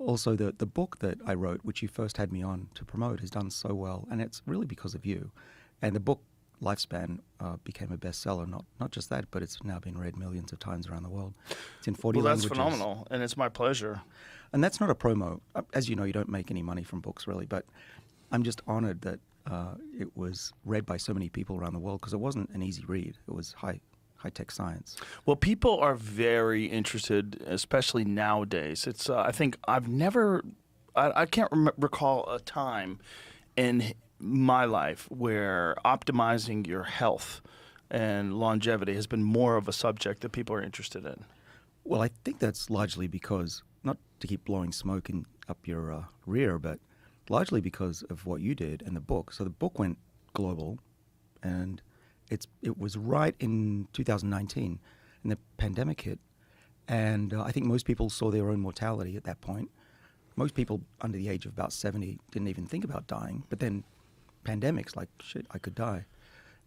also the book that I wrote, which you first had me on to promote, has done so well, and it's really because of you. And the book Lifespan became a bestseller. Not just that, but it's now been read millions of times around the world. It's in 40 Well, that's languages. phenomenal, and it's my pleasure. And that's not a promo. As you know, you don't make any money from books, really, but I'm just honored that it was read by so many people around the world, because it wasn't an easy read. It was high-tech science. Well, people are very interested, especially nowadays. It's I think I can't recall a time in my life where optimizing your health and longevity has been more of a subject that people are interested in. Well, I think that's largely because, not to keep blowing smoke up your rear, but largely because of what you did and the book. So the book went global, and it was right in 2019, and the pandemic hit. And I think most people saw their own mortality at that point. Most people under the age of about 70 didn't even think about dying. But then pandemics, like, shit, I could die.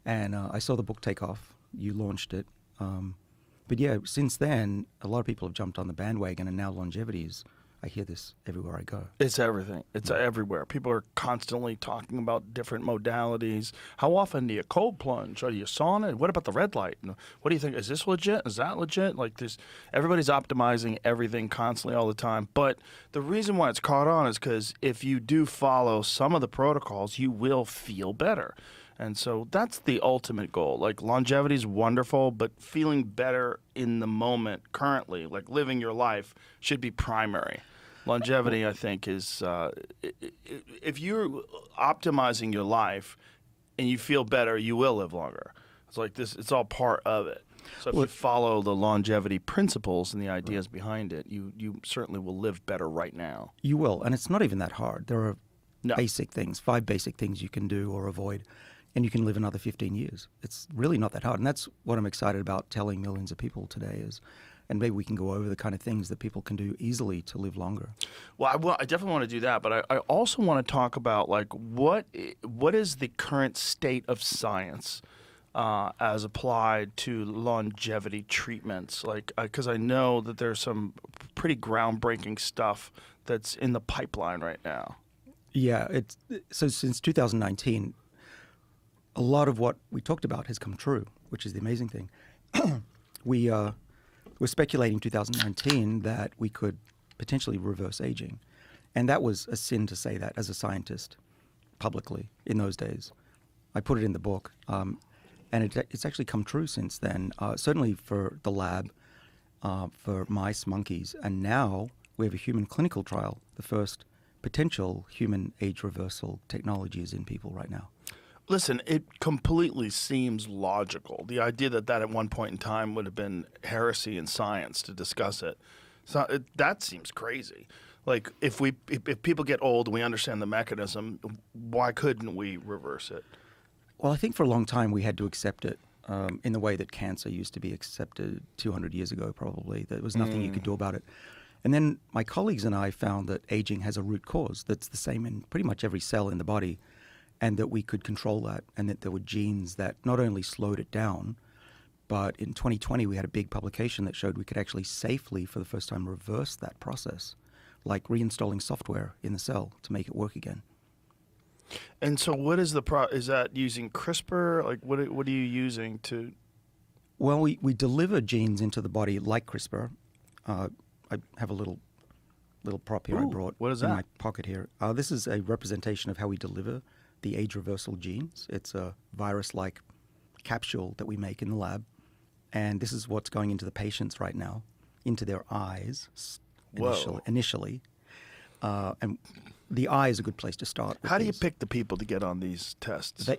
And I saw the book take off. You launched it. But yeah, since then, a lot of people have jumped on the bandwagon, and now longevity is, I hear this everywhere I go. It's everything. It's everywhere. People are constantly talking about different modalities. How often do you cold plunge? Are you sauna? What about the red light? What do you think? Is this legit? Is that legit? Like this, everybody's optimizing everything constantly all the time. But the reason why it's caught on is because if you do follow some of the protocols, you will feel better. And so that's the ultimate goal. Like, longevity is wonderful, but feeling better in the moment currently, like living your life, should be primary. Longevity, I think, is if you're optimizing your life and you feel better, you will live longer. It's like this; it's all part of it. So if you follow the longevity principles and the ideas behind it, you certainly will live better right now. You will, and it's not even that hard. There are basic things, 5 basic things you can do or avoid, and you can live another 15 years. It's really not that hard, and that's what I'm excited about telling millions of people today is. And maybe we can go over the kind of things that people can do easily to live longer. Well, I definitely want to do that, but I also want to talk about, like, what is the current state of science as applied to longevity treatments? Like, because I know that there's some pretty groundbreaking stuff that's in the pipeline right now. Yeah, so since 2019, a lot of what we talked about has come true, which is the amazing thing. We were speculating in 2019 that we could potentially reverse aging. And that was a sin to say that as a scientist publicly in those days. I put it in the book. And it's actually come true since then, certainly for the lab, for mice, monkeys. And now we have a human clinical trial. The first potential human age reversal technology is in people right now. Listen, it completely seems logical. The idea that at one point in time would have been heresy in science to discuss it. So that seems crazy. Like, if people get old and we understand the mechanism, why couldn't we reverse it? Well, I think for a long time we had to accept it in the way that cancer used to be accepted 200 years ago, probably. There was nothing you could do about it. And then my colleagues and I found that aging has a root cause that's the same in pretty much every cell in the body, and that we could control that, and that there were genes that not only slowed it down, but in 2020 we had a big publication that showed we could actually safely, for the first time, reverse that process, like reinstalling software in the cell to make it work again. And so what is is that using CRISPR? Like, what are you using to? Well, we deliver genes into the body like CRISPR. I have a little prop here I brought what is in that? my pocket here. This is a representation of how we deliver the age reversal genes. It's a virus-like capsule that we make in the lab. And this is what's going into the patients right now, into their eyes initially. And the eye is a good place to start. How do you pick the people to get on these tests?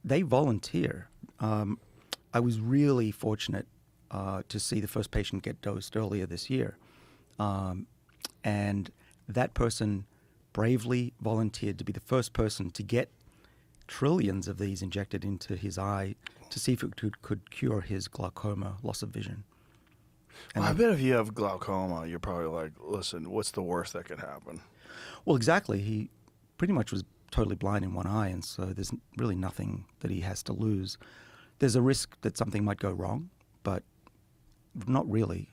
They volunteer. I was really fortunate to see the first patient get dosed earlier this year. And that person bravely volunteered to be the first person to get trillions of these injected into his eye to see if it could cure his glaucoma, loss of vision. And I bet if you have glaucoma, you're probably like, listen, what's the worst that could happen? Well, exactly. He pretty much was totally blind in one eye, and so there's really nothing that he has to lose. There's a risk that something might go wrong, but not really.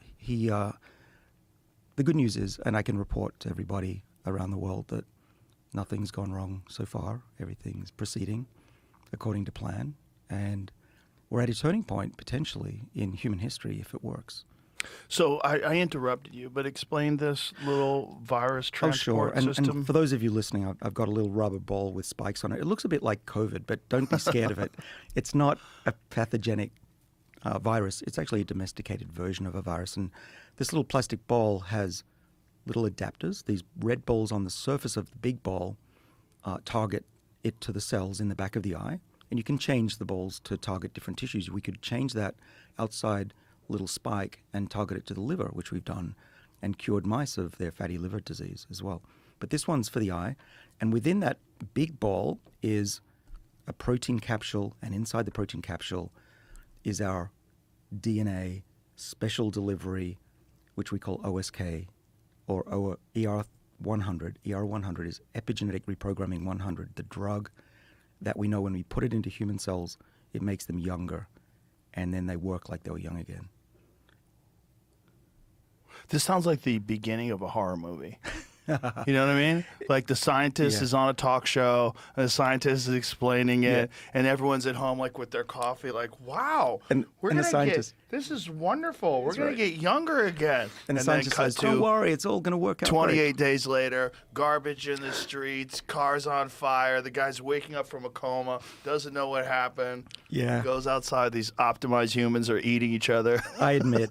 the good news is, and I can report to everybody around the world that nothing's gone wrong so far. Everything's proceeding according to plan. And we're at a turning point, potentially, in human history if it works. So I interrupted you, but explain this little virus transport system. And for those of you listening, I've got a little rubber ball with spikes on it. It looks a bit like COVID, but don't be scared of it. It's not a pathogenic virus. It's actually a domesticated version of a virus. And this little plastic ball has little adapters. These red balls on the surface of the big ball target it to the cells in the back of the eye. And you can change the balls to target different tissues. We could change that outside little spike and target it to the liver, which we've done, and cured mice of their fatty liver disease as well. But this one's for the eye. And within that big ball is a protein capsule, and inside the protein capsule is our DNA special delivery, which we call OSK, or ER100. ER100 is epigenetic reprogramming 100, the drug that we know when we put it into human cells, it makes them younger, and then they work like they were young again. This sounds like the beginning of a horror movie. You know what I mean? Like the scientist is on a talk show, and the scientist is explaining it, and everyone's at home like with their coffee, like, wow, this is wonderful. We're going to get younger again. And the scientist says, don't worry, it's all going to work out 28 days later, garbage in the streets, cars on fire, the guy's waking up from a coma, doesn't know what happened. Yeah. Goes outside, these optimized humans are eating each other. I admit,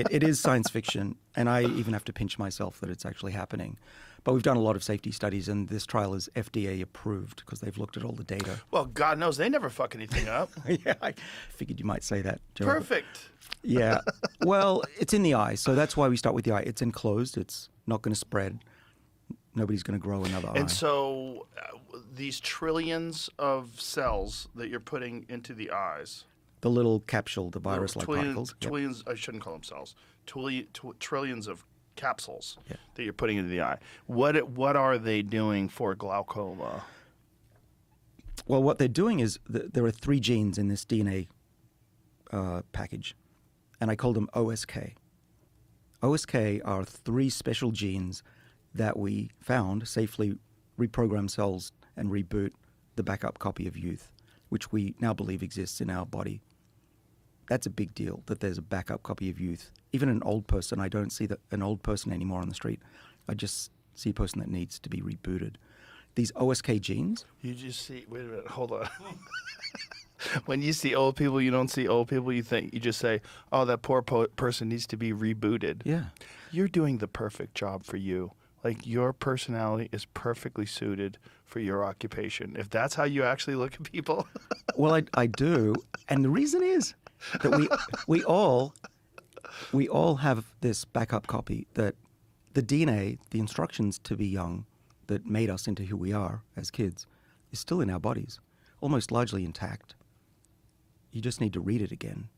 it is science fiction, and I even have to pinch myself that it's actually happening. But we've done a lot of safety studies, and this trial is FDA approved because they've looked at all the data. Well, God knows they never fuck anything up. Yeah, I figured you might say that, Joe. Perfect. Yeah. Well, it's in the eye, so that's why we start with the eye. It's enclosed. It's not going to spread. Nobody's going to grow another eye. And so these trillions of cells that you're putting into the eyes. The little capsule, the virus-like particles. Trillions, I shouldn't call them cells. Trillions of capsules that you're putting into the eye. What are they doing for glaucoma? Well, what they're doing is there are 3 genes in this DNA package, and I call them OSK. OSK are 3 special genes that we found safely reprogram cells and reboot the backup copy of youth, which we now believe exists in our body. That's a big deal, that there's a backup copy of youth. Even an old person, I don't see an old person anymore on the street. I just see a person that needs to be rebooted. These OSK genes... You just see... Wait a minute, hold on. When you see old people, you don't see old people. You just say, oh, that poor person needs to be rebooted. Yeah. You're doing the perfect job for you. Like, your personality is perfectly suited for your occupation. If that's how you actually look at people. Well, I do. And the reason is that we all have this backup copy, that the DNA, the instructions to be young that made us into who we are as kids, is still in our bodies, almost largely intact. You just need to read it again.